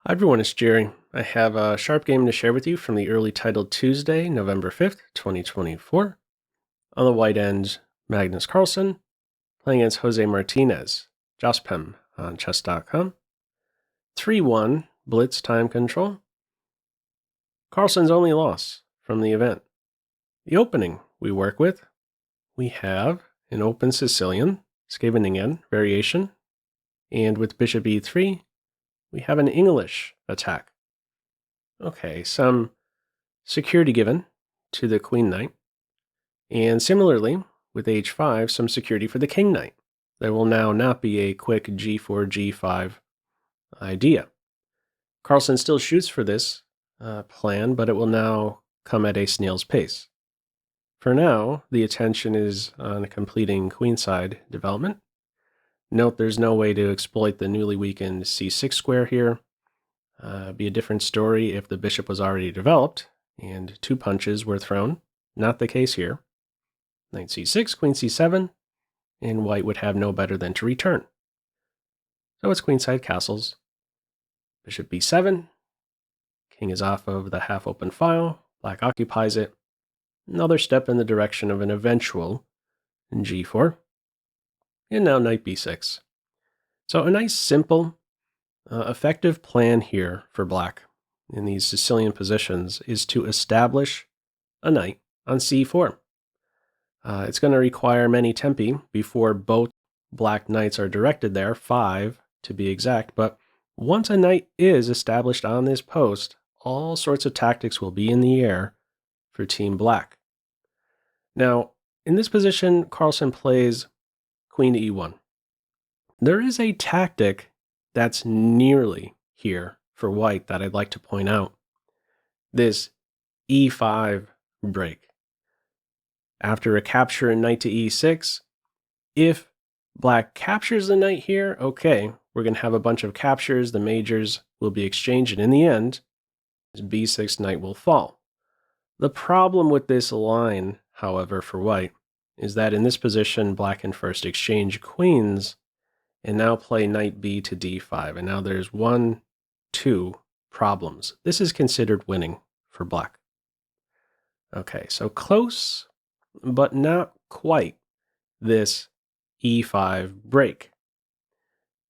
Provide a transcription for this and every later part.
Hi everyone, it's Jerry. I have a sharp game to share with you from the early titled Tuesday, November 5th, 2024. On the white end, Magnus Carlsen playing against Jose Martinez, Jospem on chess.com. 3-1 blitz time control. Carlsen's only loss from the event. The opening we work with, we have an open Sicilian Scheveningen variation, and with bishop e3, we have an English attack. Okay, some security given to the queen knight, and similarly with h5, some security for the king knight. There will now not be a quick g4, g5 idea. Carlsen still shoots for this plan, but it will now come at a snail's pace. For now, the attention is on completing queenside development. Note there's no way to exploit the newly weakened c6 square here. Be a different story if the bishop was already developed and two punches were thrown. Not the case here. Knight c6, queen c7, and white would have no better than to return. So it's queenside castles. Bishop b7. King is off of the half-open file. Black occupies it. Another step in the direction of an eventual g4. And now knight b6. So a nice, simple, effective plan here for black in these Sicilian positions is to establish a knight on c4. It's going to require many tempi before both black knights are directed there, 5 to be exact, but once a knight is established on this post, all sorts of tactics will be in the air for Team Black. Now, in this position, Carlsen plays queen to e1. There is a tactic that's nearly here for white that I'd like to point out. This e5 break. After a capture in knight to e6, if black captures the knight here, okay, we're going to have a bunch of captures, the majors will be exchanged, and in the end, b6 knight will fall. The problem with this line, however, for white, is that in this position, black can first exchange queens, and now play knight b to d5, and now there's 1, 2 problems. This is considered winning for black. Okay, so close, but not quite this e5 break.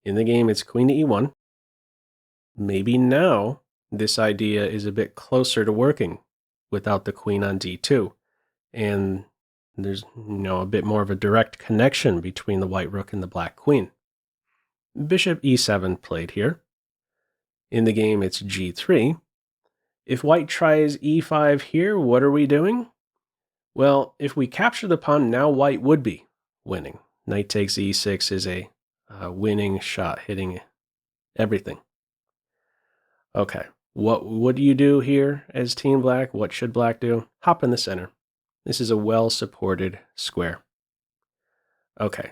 In the game, it's queen to e1. Maybe now this idea is a bit closer to working without the queen on d2, and there's a bit more of a direct connection between the white rook and the black queen. Bishop e7 played here. In the game, it's g3. If white tries e5 here, what are we doing? Well, if we capture the pawn, now white would be winning. Knight takes e6 is a winning shot, hitting everything. Okay, what do you do here as Team Black? What should black do? Hop in the center. This is a well-supported square. Okay,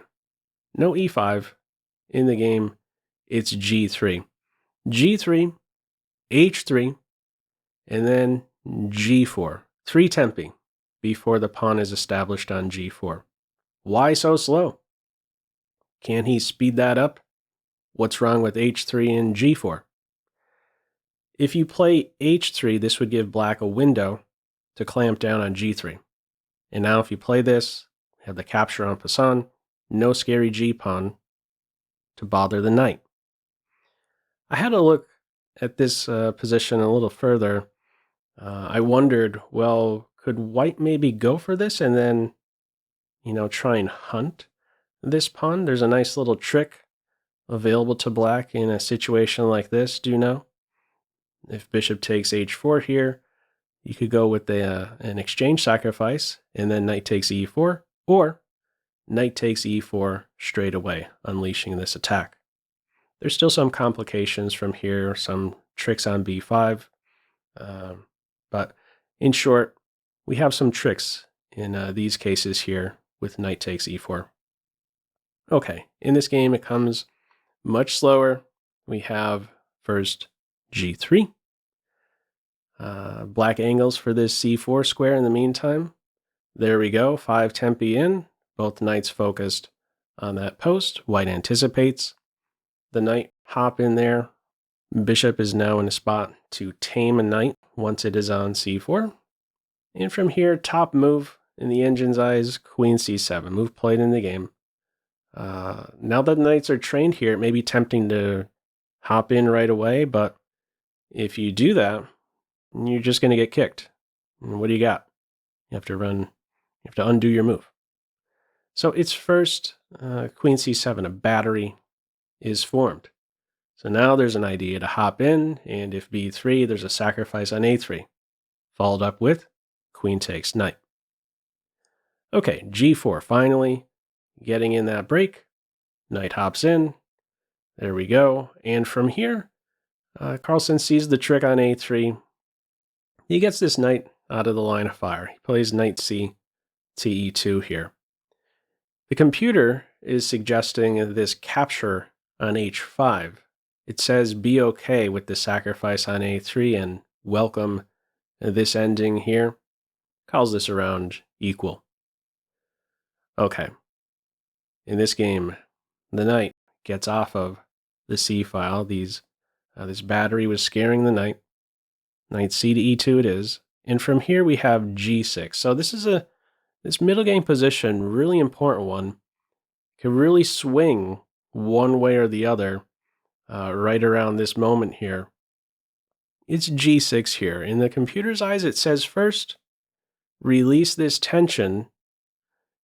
no e5. In the game, it's g3. g3, h3, and then g4. 3 tempi before the pawn is established on g4. Why so slow? Can he speed that up? What's wrong with h3 and g4? If you play h3, this would give black a window to clamp down on g3. And now if you play this, have the capture en passant, no scary g-pawn to bother the knight. I had to look at this position a little further. I wondered, well, could white maybe go for this and then, try and hunt this pawn? There's a nice little trick available to black in a situation like this, do you know? If bishop takes h4 here, you could go with an exchange sacrifice, and then knight takes e4, or knight takes e4 straight away, unleashing this attack. There's still some complications from here, some tricks on b5, but in short, we have some tricks in these cases here with knight takes e4. Okay, in this game it comes much slower. We have first g3. Black angles for this c4 square in the meantime. There we go, 5 tempi in, both knights focused on that post. White anticipates. The knight hop in there, Bishop is now in a spot to tame a knight once it is on c4. And from here, top move in the engine's eyes, queen c7, move played in the game. Now that knights are trained here, it may be tempting to hop in right away, but if you do that, you're just going to get kicked. And what do you got? You have to undo your move. So it's first queen c7, a battery is formed. So now there's an idea to hop in, and if b3, there's a sacrifice on a3, followed up with queen takes knight. Okay, g4, finally getting in that break. Knight hops in. There we go. And from here, Carlsen sees the trick on a3. He gets this knight out of the line of fire. He plays knight c to e2 here. The computer is suggesting this capture on h5. It says be okay with the sacrifice on a3 and welcome this ending here. Calls this around equal. Okay. In this game, the knight gets off of the c file. This battery was scaring the knight. Knight c to e2 it is. And from here we have g6. So this middle game position, really important one, can really swing one way or the other right around this moment here. It's g6 here. In the computer's eyes, it says first, release this tension.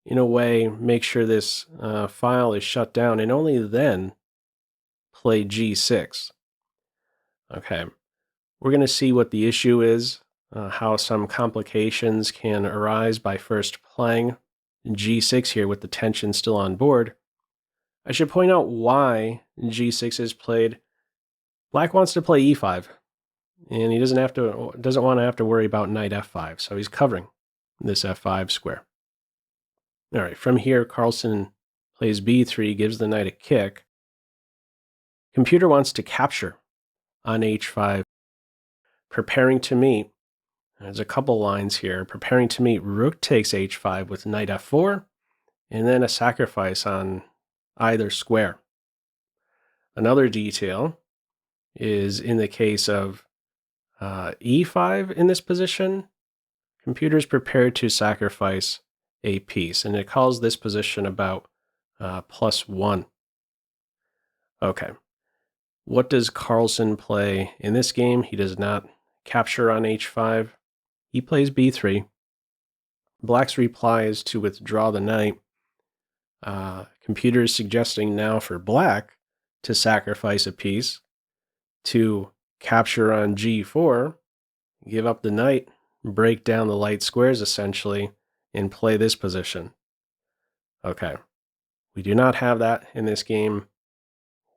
In a way, make sure this file is shut down, and only then play g6. Okay, we're going to see what the issue is, how some complications can arise by first playing g6 here with the tension still on board. I should point out why g6 is played. Black wants to play e5, and he doesn't want to have to worry about knight f5, so he's covering this f5 square. All right, from here, Carlsen plays b3, gives the knight a kick. Computer wants to capture on h5, preparing to meet. There's a couple lines here. Preparing to meet, rook takes h5 with knight f4, and then a sacrifice on either square. Another detail is in the case of e5 in this position, computer's prepared to sacrifice a piece, and it calls this position about +1. Okay. What does Carlsen play in this game? He does not capture on h5. He plays b3. Black's reply is to withdraw the knight. Computer is suggesting now for black to sacrifice a piece, to capture on g4, give up the knight, break down the light squares essentially, and play this position. Okay, we do not have that in this game.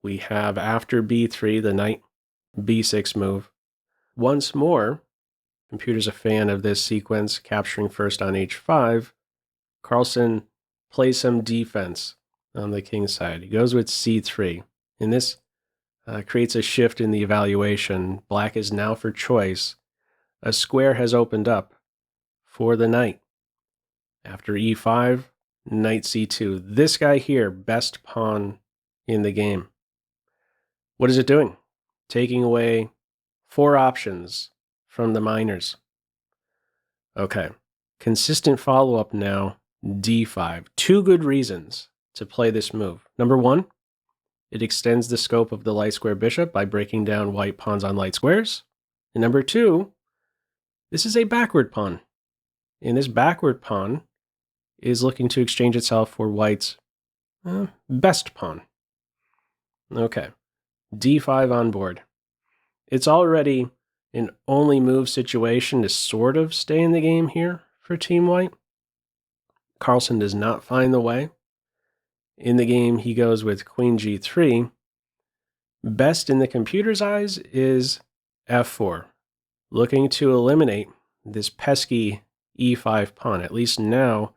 We have after b3 the knight b6 move. Once more, computer's a fan of this sequence, capturing first on h5. Carlsen plays some defense on the king's side. He goes with c3, and this creates a shift in the evaluation. Black is now for choice. A square has opened up for the knight. After e5, knight c2. This guy here, best pawn in the game. What is it doing? Taking away 4 options from the minors. Okay, consistent follow-up now, d5. 2 good reasons to play this move. Number 1, it extends the scope of the light square bishop by breaking down white pawns on light squares. And number 2, this is a backward pawn. And this backward pawn is looking to exchange itself for white's best pawn. Okay, d5 on board. It's already an only move situation to sort of stay in the game here for Team White. Carlsen does not find the way. In the game, he goes with queen g3. Best in the computer's eyes is f4, looking to eliminate this pesky e5 pawn. At least now,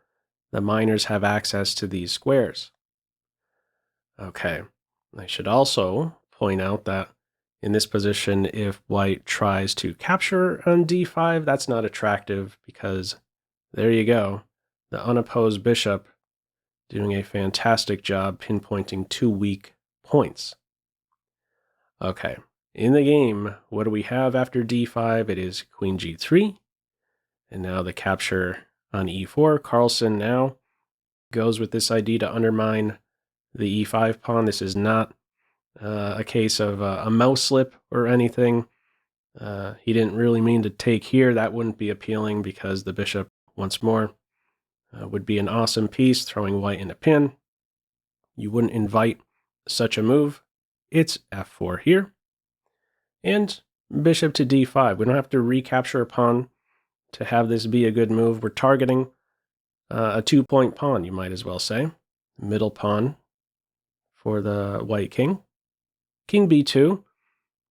the minors have access to these squares. Okay, I should also point out that in this position, if white tries to capture on d5, that's not attractive because there you go. The unopposed bishop doing a fantastic job pinpointing 2 weak points. Okay, in the game, what do we have after d5? It is queen g3. And now the capture on e4. Carlsen now goes with this idea to undermine the e5 pawn. This is not a case of a mouse slip or anything. He didn't really mean to take here. That wouldn't be appealing because the bishop, once more, would be an awesome piece, throwing white in a pin. You wouldn't invite such a move. It's f4 here. And bishop to d5. We don't have to recapture a pawn to have this be a good move. We're targeting a 2-point pawn, you might as well say. Middle pawn for the white king. King b2,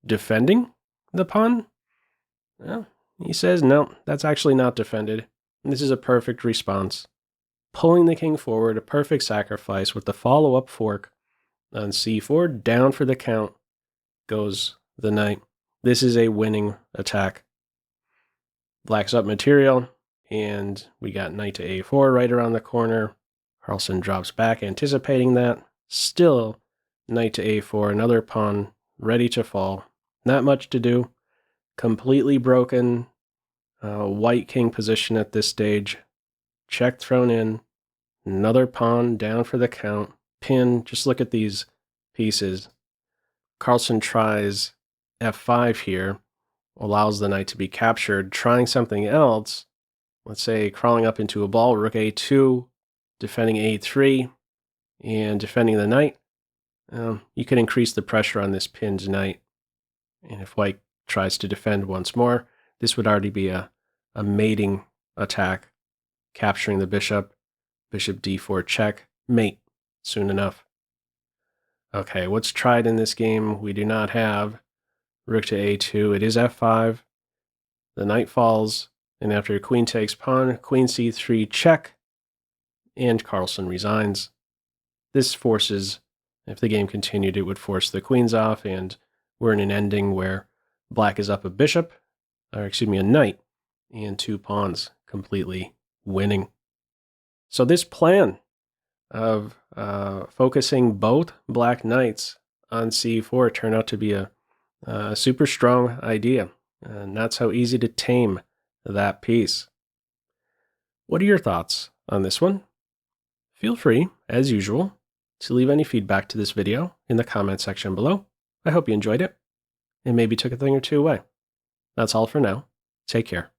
defending the pawn. Well, he says, no, that's actually not defended. This is a perfect response. Pulling the king forward, a perfect sacrifice with the follow-up fork on c4. Down for the count goes the knight. This is a winning attack. Black's up material, and we got knight to a4 right around the corner. Carlsen drops back, anticipating that. Still, knight to a4, another pawn ready to fall. Not much to do. Completely broken white king position at this stage. Check thrown in. Another pawn down for the count. Pin. Just look at these pieces. Carlsen tries f5 here. Allows the knight to be captured. Trying something else. Let's say crawling up into a ball. Rook a2. Defending a3. And defending the knight. You could increase the pressure on this pinned knight. And if white tries to defend once more, this would already be a mating attack. Capturing the bishop. Bishop d4 check. Mate. Soon enough. Okay, what's tried in this game? We do not have rook to a2. It is f5. The knight falls. And after queen takes pawn, queen c3 check. And Carlsen resigns. This forces, if the game continued, it would force the queens off, and we're in an ending where black is up a bishop, or excuse me, a knight, and 2 pawns, completely winning. So this plan of focusing both black knights on c4 turned out to be a super strong idea, and not so easy to tame that piece. What are your thoughts on this one? Feel free, as usual, to leave any feedback to this video in the comment section below. I hope you enjoyed it, and maybe took a thing or two away. That's all for now. Take care.